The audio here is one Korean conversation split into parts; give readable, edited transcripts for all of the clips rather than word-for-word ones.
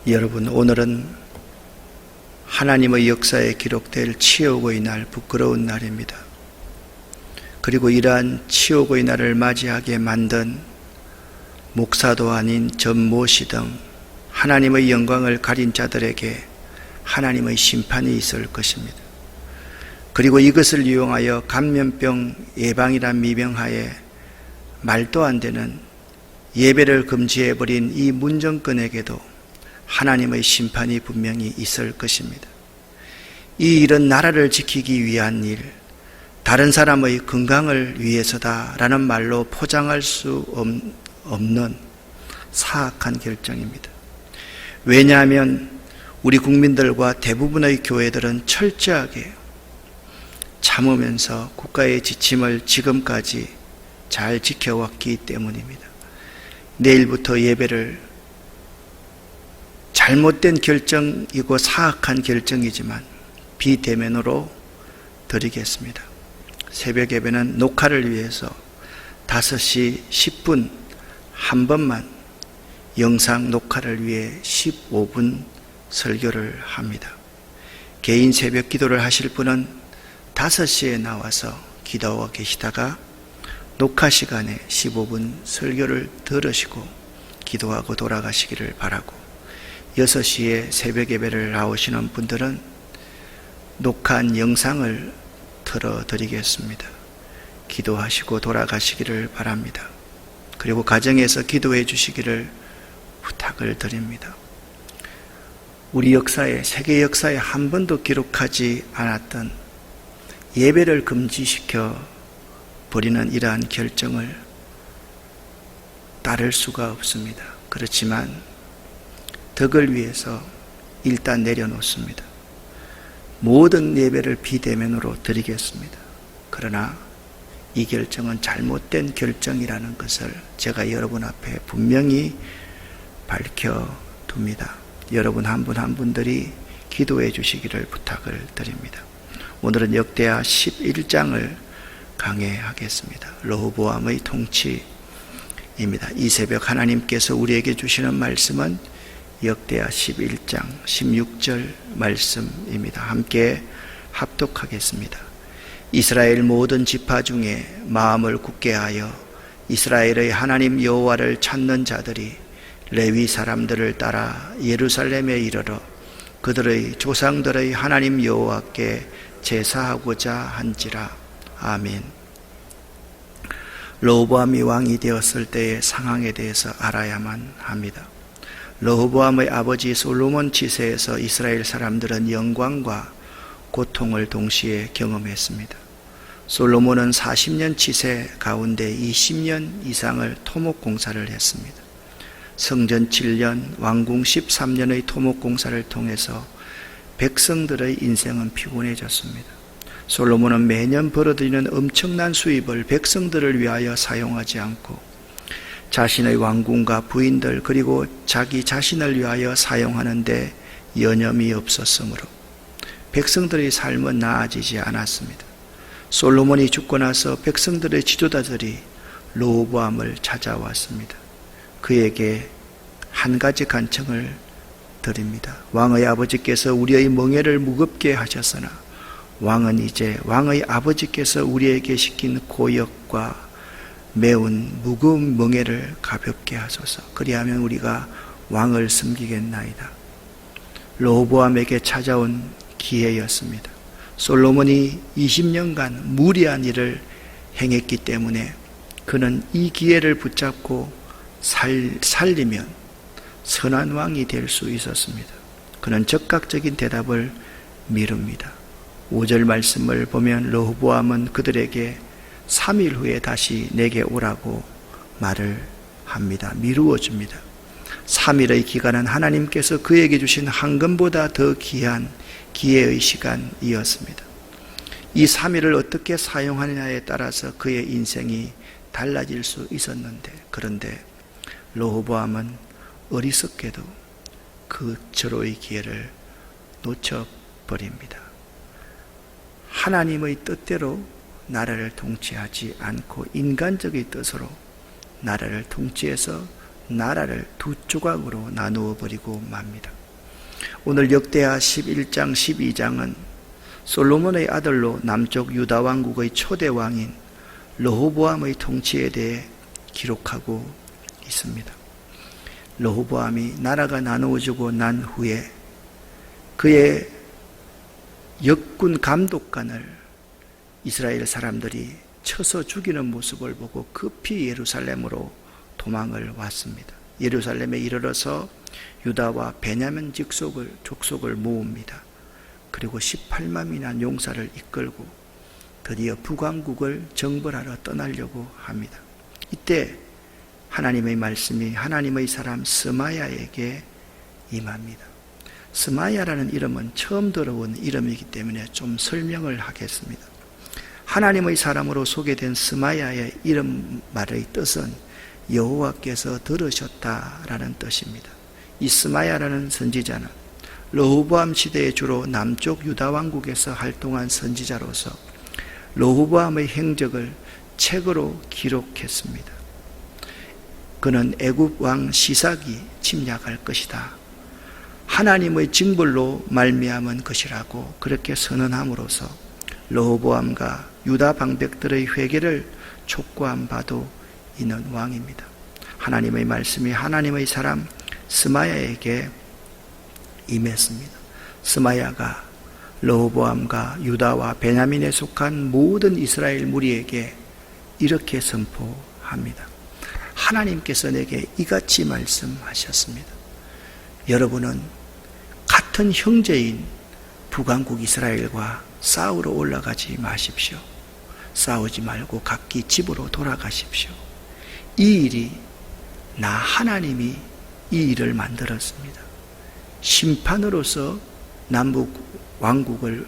여러분, 오늘은 하나님의 역사에 기록될 치욕의 날, 부끄러운 날입니다. 그리고 이러한 치욕의 날을 맞이하게 만든 목사도 아닌 전모시 등 하나님의 영광을 가린 자들에게 하나님의 심판이 있을 것입니다. 그리고 이것을 이용하여 감염병 예방이란 미명하에 말도 안 되는 예배를 금지해버린 이 문정권에게도 하나님의 심판이 분명히 있을 것입니다. 이 일은 나라를 지키기 위한 일, 다른 사람의 건강을 위해서다라는 말로 포장할 수 없는 사악한 결정입니다. 왜냐하면 우리 국민들과 대부분의 교회들은 철저하게 참으면서 국가의 지침을 지금까지 잘 지켜왔기 때문입니다. 내일부터 예배를 잘못된 결정이고 사악한 결정이지만 비대면으로 드리겠습니다. 새벽 예배는 녹화를 위해서 5시 10분 한 번만 영상 녹화를 위해 15분 설교를 합니다. 개인 새벽 기도를 하실 분은 5시에 나와서 기도하고 계시다가 녹화 시간에 15분 설교를 들으시고 기도하고 돌아가시기를 바라고, 6시에 새벽 예배를 나오시는 분들은 녹화한 영상을 틀어드리겠습니다. 기도하시고 돌아가시기를 바랍니다. 그리고 가정에서 기도해 주시기를 부탁을 드립니다. 우리 역사에, 세계 역사에 한 번도 기록하지 않았던 예배를 금지시켜 버리는 이러한 결정을 따를 수가 없습니다. 그렇지만 덕을 위해서 일단 내려놓습니다. 모든 예배를 비대면으로 드리겠습니다. 그러나 이 결정은 잘못된 결정이라는 것을 제가 여러분 앞에 분명히 밝혀둡니다. 여러분 한 분 한 분들이 기도해 주시기를 부탁을 드립니다. 오늘은 역대하 11장을 강해하겠습니다. 르호보암의 통치입니다. 이 새벽 하나님께서 우리에게 주시는 말씀은 역대하 11장 16절 말씀입니다. 함께 합독하겠습니다. 이스라엘 모든 지파 중에 마음을 굳게 하여 이스라엘의 하나님 여호와를 찾는 자들이 레위 사람들을 따라 예루살렘에 이르러 그들의 조상들의 하나님 여호와께 제사하고자 한지라. 아멘. 르호보암이 왕이 되었을 때의 상황에 대해서 알아야만 합니다. 르호보암의 아버지 솔로몬 치세에서 이스라엘 사람들은 영광과 고통을 동시에 경험했습니다. 솔로몬은 40년 치세 가운데 20년 이상을 토목공사를 했습니다. 성전 7년, 왕궁 13년의 토목공사를 통해서 백성들의 인생은 피곤해졌습니다. 솔로몬은 매년 벌어들이는 엄청난 수입을 백성들을 위하여 사용하지 않고 자신의 왕궁과 부인들 그리고 자기 자신을 위하여 사용하는데 여념이 없었으므로 백성들의 삶은 나아지지 않았습니다. 솔로몬이 죽고 나서 백성들의 지도자들이 르호보암을 찾아왔습니다. 그에게 한 가지 간청을 드립니다. 왕의 아버지께서 우리의 멍에를 무겁게 하셨으나 왕은 이제 왕의 아버지께서 우리에게 시킨 고역과 매운 무거운 멍에를 가볍게 하소서. 그리하면 우리가 왕을 섬기겠나이다. 르호보암에게 찾아온 기회였습니다. 솔로몬이 20년간 무리한 일을 행했기 때문에 그는 이 기회를 붙잡고 살리면 선한 왕이 될 수 있었습니다. 그는 적극적인 대답을 미룹니다. 5절 말씀을 보면 르호보암은 그들에게 3일 후에 다시 내게 오라고 말을 합니다. 미루어 줍니다. 3일의 기간은 하나님께서 그에게 주신 황금보다 더 귀한 기회의 시간이었습니다. 이 3일을 어떻게 사용하느냐에 따라서 그의 인생이 달라질 수 있었는데, 그런데 르호보암은 어리석게도 그 절호의 기회를 놓쳐버립니다. 하나님의 뜻대로 나라를 통치하지 않고 인간적인 뜻으로 나라를 통치해서 나라를 두 조각으로 나누어 버리고 맙니다. 오늘 역대하 11장 12장은 솔로몬의 아들로 남쪽 유다 왕국의 초대 왕인 르호보암의 통치에 대해 기록하고 있습니다. 르호보암이 나라가 나누어지고 난 후에 그의 역군 감독관을 이스라엘 사람들이 쳐서 죽이는 모습을 보고 급히 예루살렘으로 도망을 왔습니다. 예루살렘에 이르러서 유다와 베냐민 족속을 모읍니다. 그리고 18만이나 용사를 이끌고 드디어 북왕국을 정벌하러 떠나려고 합니다. 이때 하나님의 말씀이 하나님의 사람 스마야에게 임합니다. 스마야라는 이름은 처음 들어온 이름이기 때문에 좀 설명을 하겠습니다. 하나님의 사람으로 소개된 스마야의 이름말의 뜻은 여호와께서 들으셨다라는 뜻입니다. 이 스마야라는 선지자는 르호보암 시대에 주로 남쪽 유다 왕국에서 활동한 선지자로서 르호보암의 행적을 책으로 기록했습니다. 그는 애굽 왕 시삭이 침략할 것이다, 하나님의 징벌로 말미암은 것이라고 그렇게 선언함으로써 르호보암과 유다 방백들의 회개를 촉구한 바도 있는 왕입니다. 하나님의 말씀이 하나님의 사람 스마야에게 임했습니다. 스마야가 르호보암과 유다와 베냐민에 속한 모든 이스라엘 무리에게 이렇게 선포합니다. 하나님께서 내게 이같이 말씀하셨습니다. 여러분은 같은 형제인 북왕국 이스라엘과 싸우러 올라가지 마십시오. 싸우지 말고 각기 집으로 돌아가십시오. 이 일이 나 하나님이 이 일을 만들었습니다. 심판으로서 남북 왕국을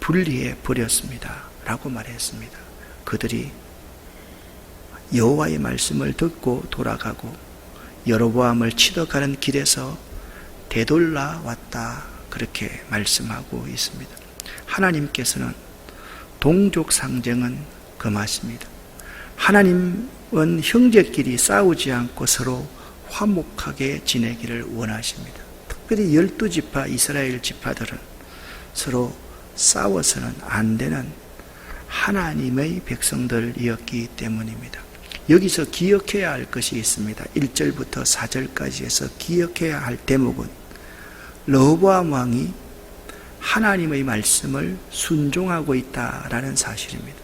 분리해 버렸습니다 라고 말했습니다. 그들이 여호와의 말씀을 듣고 돌아가고 여로보암을 치러 가는 길에서 되돌아왔다, 그렇게 말씀하고 있습니다. 하나님께서는 동족 상정은 금하십니다. 하나님은 형제끼리 싸우지 않고 서로 화목하게 지내기를 원하십니다. 특별히 12지파 이스라엘 지파들은 서로 싸워서는 안 되는 하나님의 백성들이었기 때문입니다. 여기서 기억해야 할 것이 있습니다. 1절부터 4절까지에서 기억해야 할 대목은 르호보암 왕이 하나님의 말씀을 순종하고 있다라는 사실입니다.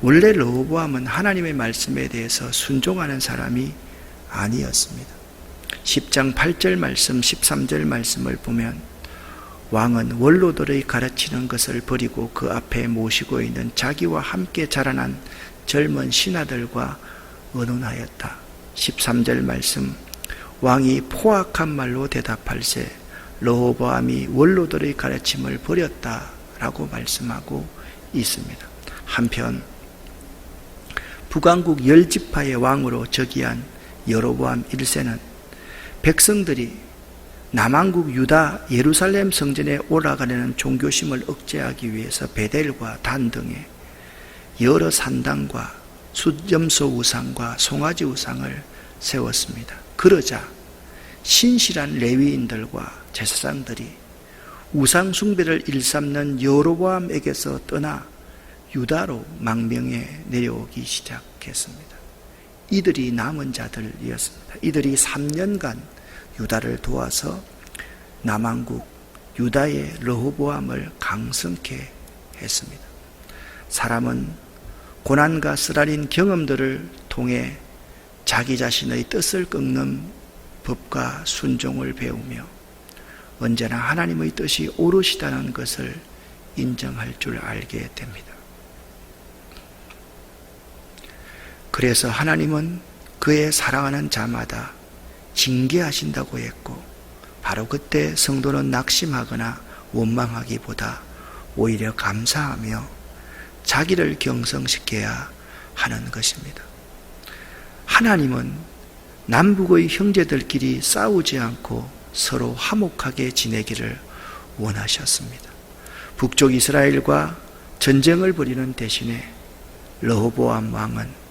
원래 르호보암은 하나님의 말씀에 대해서 순종하는 사람이 아니었습니다. 10장 8절 말씀, 13절 말씀을 보면 왕은 원로들의 가르치는 것을 버리고 그 앞에 모시고 있는 자기와 함께 자라난 젊은 신하들과 의논하였다. 13절 말씀, 왕이 포악한 말로 대답할세 르호보암이 원로들의 가르침을 버렸다라고 말씀하고 있습니다. 한편 북왕국 10지파의 왕으로 즉위한 여로보암 1세는 백성들이 남왕국 유다 예루살렘 성전에 올라가려는 종교심을 억제하기 위해서 베델과 단 등의 여러 산당과 숫염소 우상과 송아지 우상을 세웠습니다. 그러자 신실한 레위인들과 제사장들이 우상 숭배를 일삼는 여로보암에게서 떠나 유다로 망명해 내려오기 시작했습니다. 이들이 남은 자들이었습니다. 이들이 3년간 유다를 도와서 남왕국 유다의 르호보암을 강성케 했습니다. 사람은 고난과 쓰라린 경험들을 통해 자기 자신의 뜻을 꺾는 법과 순종을 배우며 언제나 하나님의 뜻이 옳으시다는 것을 인정할 줄 알게 됩니다. 그래서 하나님은 그의 사랑하는 자마다 징계하신다고 했고, 바로 그때 성도는 낙심하거나 원망하기보다 오히려 감사하며 자기를 경성시켜야 하는 것입니다. 하나님은 남북의 형제들끼리 싸우지 않고 서로 화목하게 지내기를 원하셨습니다. 북쪽 이스라엘과 전쟁을 벌이는 대신에 르호보암 왕은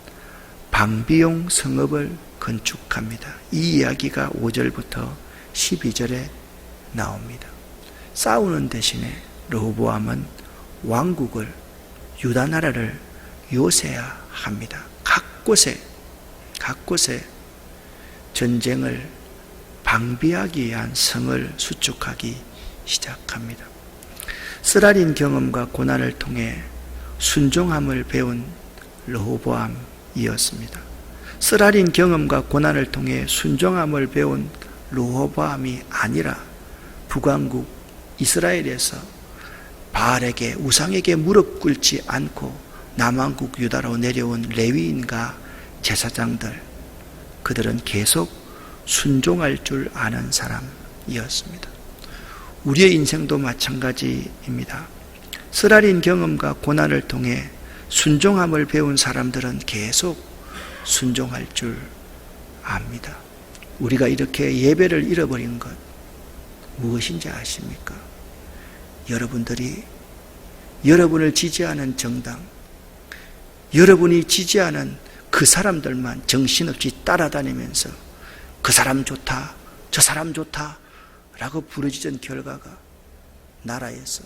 방비용 성읍을 건축합니다. 이 이야기가 5절부터 12절에 나옵니다. 싸우는 대신에 르호보암은 왕국을, 유다 나라를 요새화합니다. 각 곳에 전쟁을 방비하기 위한 성을 수축하기 시작합니다. 쓰라린 경험과 고난을 통해 순종함을 배운 르호보암이었습니다. 쓰라린 경험과 고난을 통해 순종함을 배운 르호보암이 아니라 북왕국 이스라엘에서 바알에게, 우상에게 무릎 꿇지 않고 남왕국 유다로 내려온 레위인과 제사장들, 그들은 계속 순종할 줄 아는 사람이었습니다. 우리의 인생도 마찬가지입니다. 쓰라린 경험과 고난을 통해 순종함을 배운 사람들은 계속 순종할 줄 압니다. 우리가 이렇게 예배를 잃어버린 것 무엇인지 아십니까? 여러분들이 여러분을 지지하는 정당, 여러분이 지지하는 그 사람들만 정신없이 따라다니면서 그 사람 좋다, 저 사람 좋다 라고 부르짖은 결과가 나라에서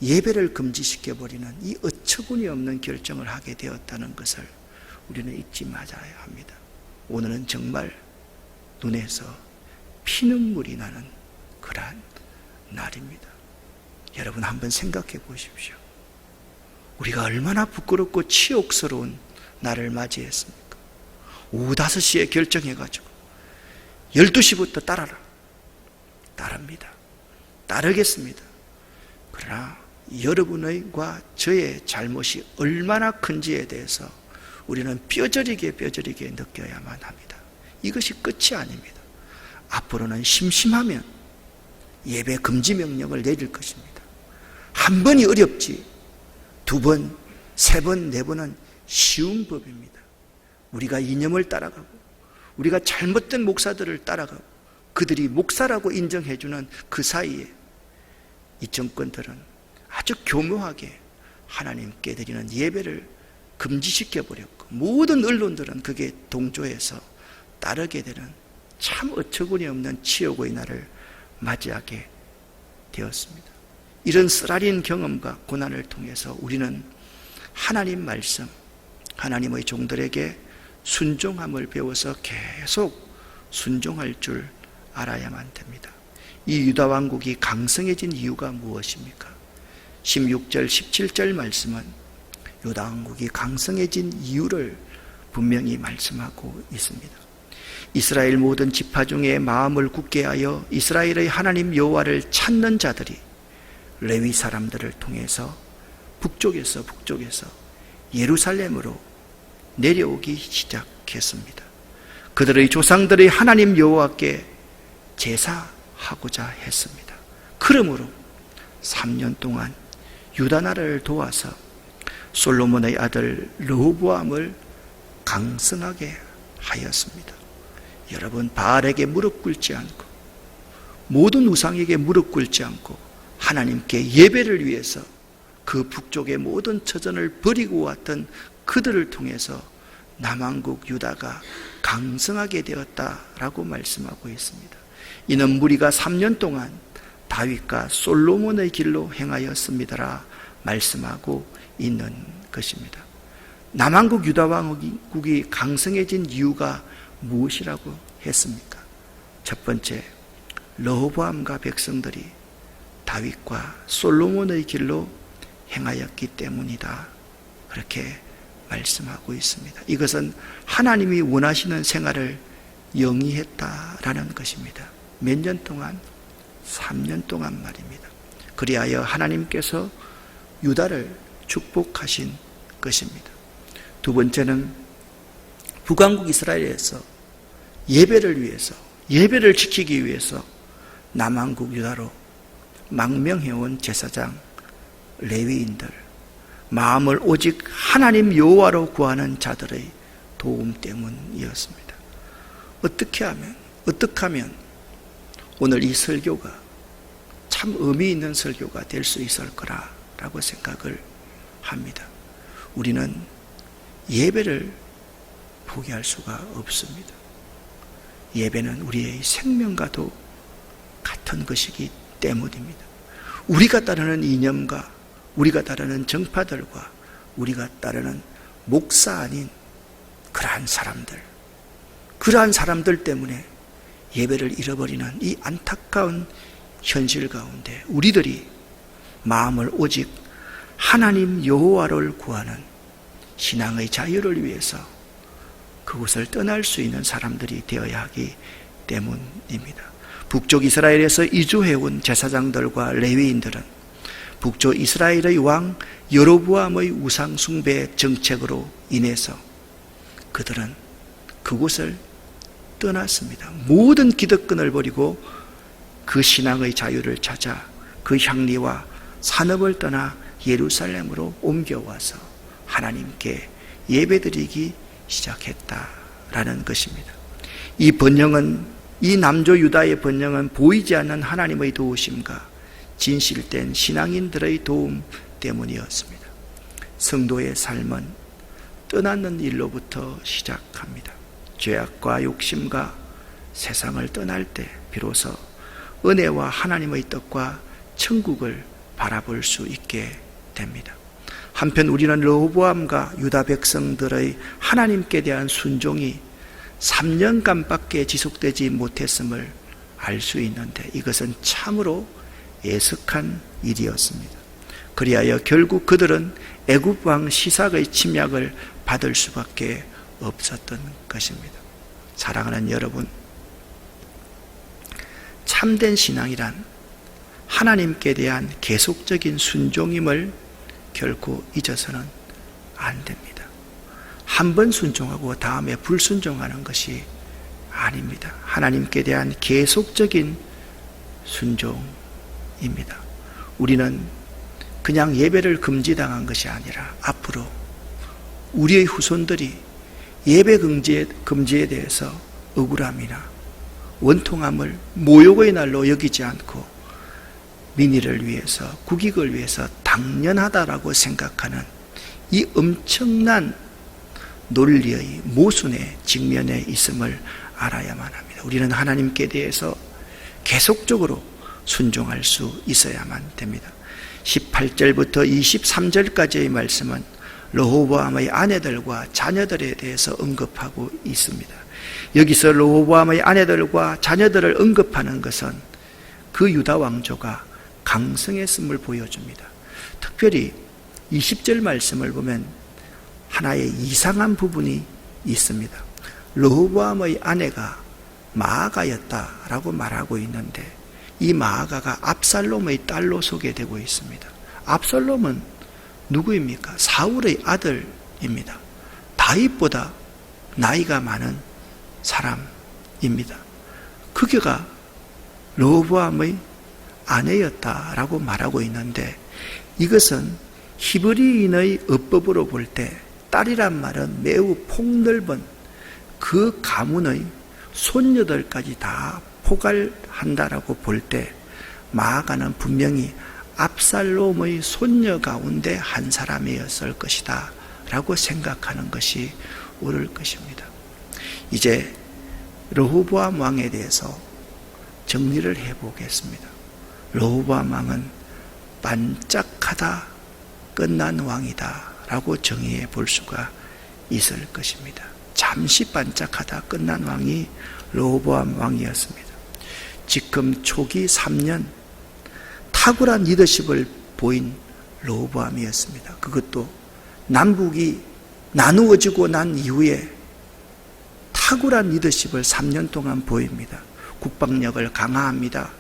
예배를 금지시켜버리는 이 어처구니 없는 결정을 하게 되었다는 것을 우리는 잊지 말아야 합니다. 오늘은 정말 눈에서 피눈물이 나는 그러한 날입니다. 여러분 한번 생각해 보십시오. 우리가 얼마나 부끄럽고 치욕스러운 날을 맞이했습니까? 오후 5시에 결정해가지고 12시부터 따릅니다. 따르겠습니다. 그러나 여러분과 저의 잘못이 얼마나 큰지에 대해서 우리는 뼈저리게 느껴야만 합니다. 이것이 끝이 아닙니다. 앞으로는 심심하면 예배 금지 명령을 내릴 것입니다. 한 번이 어렵지 2번, 3번, 4번은 쉬운 법입니다. 우리가 이념을 따라가고 우리가 잘못된 목사들을 따라가고 그들이 목사라고 인정해주는 그 사이에 이 정권들은 아주 교묘하게 하나님께 드리는 예배를 금지시켜버렸고 모든 언론들은 그게 동조해서 따르게 되는 참 어처구니 없는 치욕의 날을 맞이하게 되었습니다. 이런 쓰라린 경험과 고난을 통해서 우리는 하나님 말씀, 하나님의 종들에게 순종함을 배워서 계속 순종할 줄 알아야만 됩니다. 이 유다 왕국이 강성해진 이유가 무엇입니까? 16절, 17절 말씀은 유다 왕국이 강성해진 이유를 분명히 말씀하고 있습니다. 이스라엘 모든 지파 중에 마음을 굳게 하여 이스라엘의 하나님 여호와를 찾는 자들이 레위 사람들을 통해서 북쪽에서 예루살렘으로 내려오기 시작했습니다. 그들의 조상들의 하나님 여호와께 제사하고자 했습니다. 그러므로 3년 동안 유다 나라를 도와서 솔로몬의 아들 르호보암을 강성하게 하였습니다. 여러분, 바알에게 무릎 꿇지 않고 모든 우상에게 무릎 꿇지 않고 하나님께 예배를 위해서 그 북쪽의 모든 처전을 버리고 왔던 그들을 통해서 남왕국 유다가 강성하게 되었다라고 말씀하고 있습니다. 이는 무리가 3년 동안 다윗과 솔로몬의 길로 행하였습니다라 말씀하고 있는 것입니다. 남왕국 유다 왕국이 강성해진 이유가 무엇이라고 했습니까? 첫 번째, 르호보암과 백성들이 다윗과 솔로몬의 길로 행하였기 때문이다. 그렇게 말씀하고 있습니다. 이것은 하나님이 원하시는 생활을 영위했다라는 것입니다. 몇 년 동안? 3년 동안 말입니다. 그리하여 하나님께서 유다를 축복하신 것입니다. 두 번째는 북왕국 이스라엘에서 예배를 지키기 위해서 남왕국 유다로 망명해온 제사장, 레위인들, 마음을 오직 하나님 여호와로 구하는 자들의 도움 때문이었습니다. 어떻게 하면 오늘 이 설교가 참 의미 있는 설교가 될 수 있을 거라고 생각을 합니다. 우리는 예배를 포기할 수가 없습니다. 예배는 우리의 생명과도 같은 것이기 때문입니다. 우리가 따르는 이념과 우리가 따르는 정파들과 우리가 따르는 목사 아닌 그러한 사람들 때문에 예배를 잃어버리는 이 안타까운 현실 가운데 우리들이 마음을 오직 하나님 여호와를 구하는 신앙의 자유를 위해서 그곳을 떠날 수 있는 사람들이 되어야 하기 때문입니다. 북쪽 이스라엘에서 이주해온 제사장들과 레위인들은 북쪽 이스라엘의 왕 여로보암의 우상 숭배 정책으로 인해서 그들은 그곳을 떠났습니다. 모든 기득권을 버리고 그 신앙의 자유를 찾아 그 향리와 산업을 떠나 예루살렘으로 옮겨와서 하나님께 예배드리기 시작했다라는 것입니다. 이 남조 유다의 번영은 보이지 않는 하나님의 도우심과 진실된 신앙인들의 도움 때문이었습니다. 성도의 삶은 떠나는 일로부터 시작합니다. 죄악과 욕심과 세상을 떠날 때 비로소 은혜와 하나님의 뜻과 천국을 바라볼 수 있게 됩니다. 한편 우리는 르호보암과 유다 백성들의 하나님께 대한 순종이 3년간밖에 지속되지 못했음을 알 수 있는데 이것은 참으로 애석한 일이었습니다. 그리하여 결국 그들은 애굽 왕 시삭의 침략을 받을 수밖에 없었던 것입니다. 사랑하는 여러분, 참된 신앙이란 하나님께 대한 계속적인 순종임을 결코 잊어서는 안 됩니다. 한 번 순종하고 다음에 불순종하는 것이 아닙니다. 하나님께 대한 계속적인 순종입니다. 우리는 그냥 예배를 금지당한 것이 아니라 앞으로 우리의 후손들이 예배 금지에 대해서 억울함이나 원통함을 모욕의 날로 여기지 않고 민의를 위해서, 국익을 위해서 당연하다라고 생각하는 이 엄청난 논리의 모순의 직면에 있음을 알아야만 합니다. 우리는 하나님께 대해서 계속적으로 순종할 수 있어야만 됩니다. 18절부터 23절까지의 말씀은 르호보암의 아내들과 자녀들에 대해서 언급하고 있습니다. 여기서 르호보암의 아내들과 자녀들을 언급하는 것은 그 유다 왕조가 강성했음을 보여줍니다. 특별히 20절 말씀을 보면 하나의 이상한 부분이 있습니다. 르호보암의 아내가 마아가였다라고 말하고 있는데 이 마아가가 압살롬의 딸로 소개되고 있습니다. 압살롬은 누구입니까? 사울의 아들입니다. 다윗보다 나이가 많은 사람입니다. 그가 르호보암의 아내였다라고 말하고 있는데 이것은 히브리인의 어법으로 볼 때 딸이란 말은 매우 폭넓은 그 가문의 손녀들까지 다 포괄한다라고 볼 때 마아가는 분명히 압살롬의 손녀 가운데 한 사람이었을 것이다 라고 생각하는 것이 옳을 것입니다. 이제 르호보암 왕에 대해서 정리를 해보겠습니다. 르호보암 왕은 반짝하다 끝난 왕이다 라고 정의해 볼 수가 있을 것입니다. 잠시 반짝하다 끝난 왕이 르호보암 왕이었습니다. 지금 초기 3년 탁월한 리더십을 보인 르호보암이었습니다. 그것도 남북이 나누어지고 난 이후에 탁월한 리더십을 3년 동안 보입니다. 국방력을 강화합니다.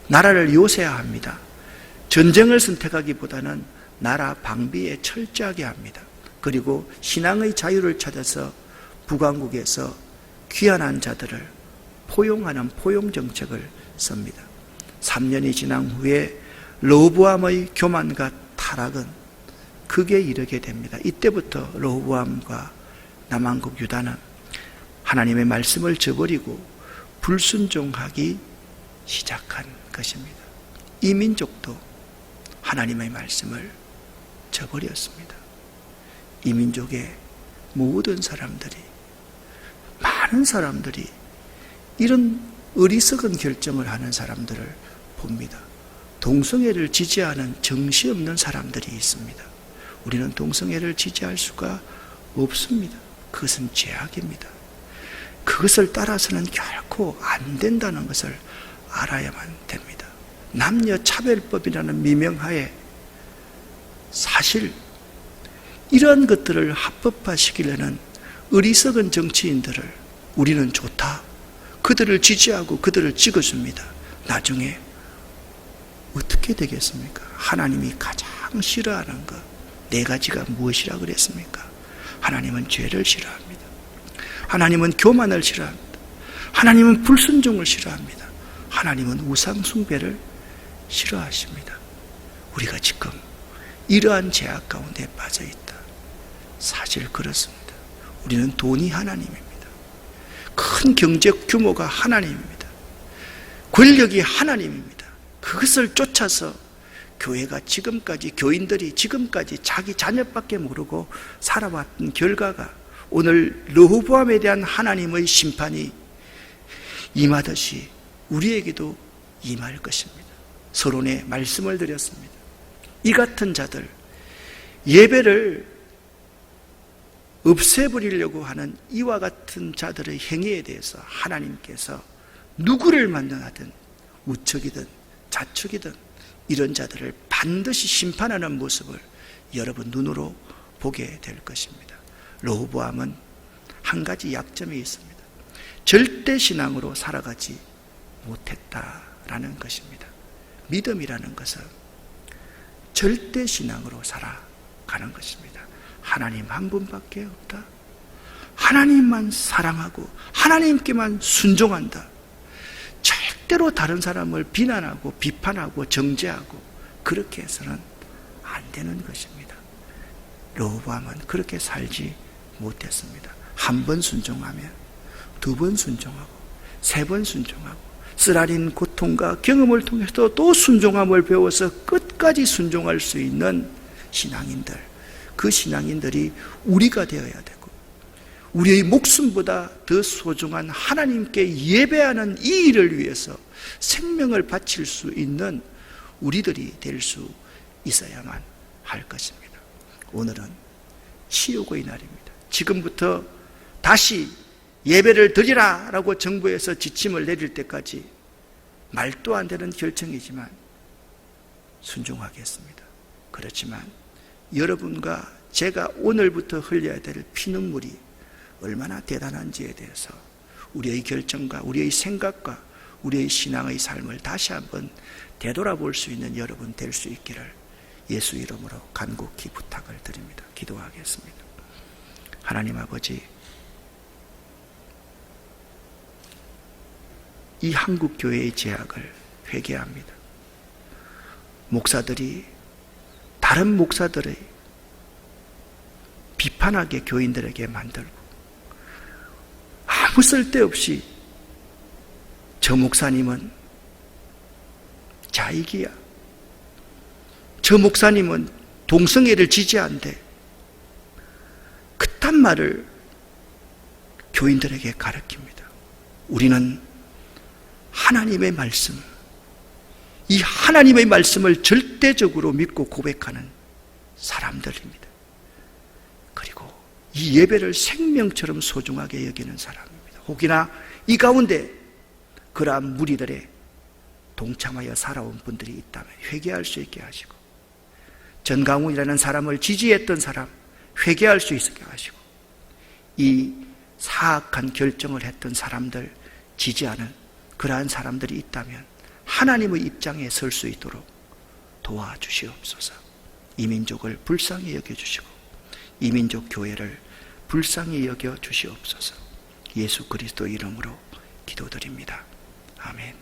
나라를 요새화합니다. 전쟁을 선택하기보다는 나라 방비에 철저하게 합니다. 그리고 신앙의 자유를 찾아서 북왕국에서 귀환한 자들을 포용하는 포용 정책을 씁니다. 3년이 지난 후에 르호보암의 교만과 타락은 극에 이르게 됩니다. 이때부터 르호보암과 남왕국 유다는 하나님의 말씀을 저버리고 불순종하기 시작한 것입니다. 이 민족도 하나님의 말씀을 저버렸습니다. 이 민족의 모든 사람들이, 많은 사람들이 이런 어리석은 결정을 하는 사람들을 봅니다. 동성애를 지지하는 정시 없는 사람들이 있습니다. 우리는 동성애를 지지할 수가 없습니다. 그것은 죄악입니다. 그것을 따라서는 결코 안 된다는 것을 알아야만 됩니다. 남녀차별법이라는 미명하에 사실 이러한 것들을 합법화시키려는 어리석은 정치인들을 우리는 좋다, 그들을 지지하고 그들을 찍어줍니다. 나중에 어떻게 되겠습니까? 하나님이 가장 싫어하는 것 4가지가 무엇이라 그랬습니까? 하나님은 죄를 싫어합니다. 하나님은 교만을 싫어합니다. 하나님은 불순종을 싫어합니다. 하나님은 우상 숭배를 싫어하십니다. 우리가 지금 이러한 죄악 가운데 빠져 있다. 사실 그렇습니다. 우리는 돈이 하나님입니다. 큰 경제 규모가 하나님입니다. 권력이 하나님입니다. 그것을 쫓아서 교회가 지금까지, 교인들이 지금까지 자기 자녀밖에 모르고 살아왔던 결과가 오늘 르호보암에 대한 하나님의 심판이 임하듯이 우리에게도 임할 것입니다. 서론에 말씀을 드렸습니다. 이 같은 자들, 예배를 없애버리려고 하는 이와 같은 자들의 행위에 대해서 하나님께서 누구를 만나든 우측이든 좌측이든 이런 자들을 반드시 심판하는 모습을 여러분 눈으로 보게 될 것입니다. 르호보암은 한 가지 약점이 있습니다. 절대 신앙으로 살아가지 못했다라는 것입니다. 믿음이라는 것은 절대 신앙으로 살아가는 것입니다. 하나님 한 분밖에 없다. 하나님만 사랑하고 하나님께만 순종한다. 절대로 다른 사람을 비난하고 비판하고 정죄하고 그렇게 해서는 안 되는 것입니다. 르호보암은 그렇게 살지 못했습니다. 한 번 순종하면 2번 순종하고 3번 순종하고 쓰라린 고통과 경험을 통해서 또 순종함을 배워서 끝까지 순종할 수 있는 신앙인들, 그 신앙인들이 우리가 되어야 되고 우리의 목숨보다 더 소중한 하나님께 예배하는 이 일을 위해서 생명을 바칠 수 있는 우리들이 될 수 있어야만 할 것입니다. 오늘은 치욕의 날입니다. 지금부터 다시 예배를 드리라 라고 정부에서 지침을 내릴 때까지 말도 안 되는 결정이지만 순종하겠습니다. 그렇지만 여러분과 제가 오늘부터 흘려야 될 피눈물이 얼마나 대단한지에 대해서 우리의 결정과 우리의 생각과 우리의 신앙의 삶을 다시 한번 되돌아볼 수 있는 여러분 될 수 있기를 예수 이름으로 간곡히 부탁을 드립니다. 기도하겠습니다. 하나님 아버지, 이 한국 교회의 죄악을 회개합니다. 목사들이 다른 목사들의 비판하게 교인들에게 만들고 아무 쓸데없이 저 목사님은 자익이야, 저 목사님은 동성애를 지지한대, 그딴 말을 교인들에게 가르칩니다. 우리는 하나님의 말씀, 이 하나님의 말씀을 절대적으로 믿고 고백하는 사람들입니다. 그리고 이 예배를 생명처럼 소중하게 여기는 사람입니다. 혹이나 이 가운데 그러한 무리들의 동참하여 살아온 분들이 있다면 회개할 수 있게 하시고, 전강훈이라는 사람을 지지했던 사람 회개할 수 있게 하시고, 이 사악한 결정을 했던 사람들 지지하는 그러한 사람들이 있다면 하나님의 입장에 설 수 있도록 도와주시옵소서. 이 민족을 불쌍히 여겨주시고 이 민족 교회를 불쌍히 여겨주시옵소서. 예수 그리스도 이름으로 기도드립니다. 아멘.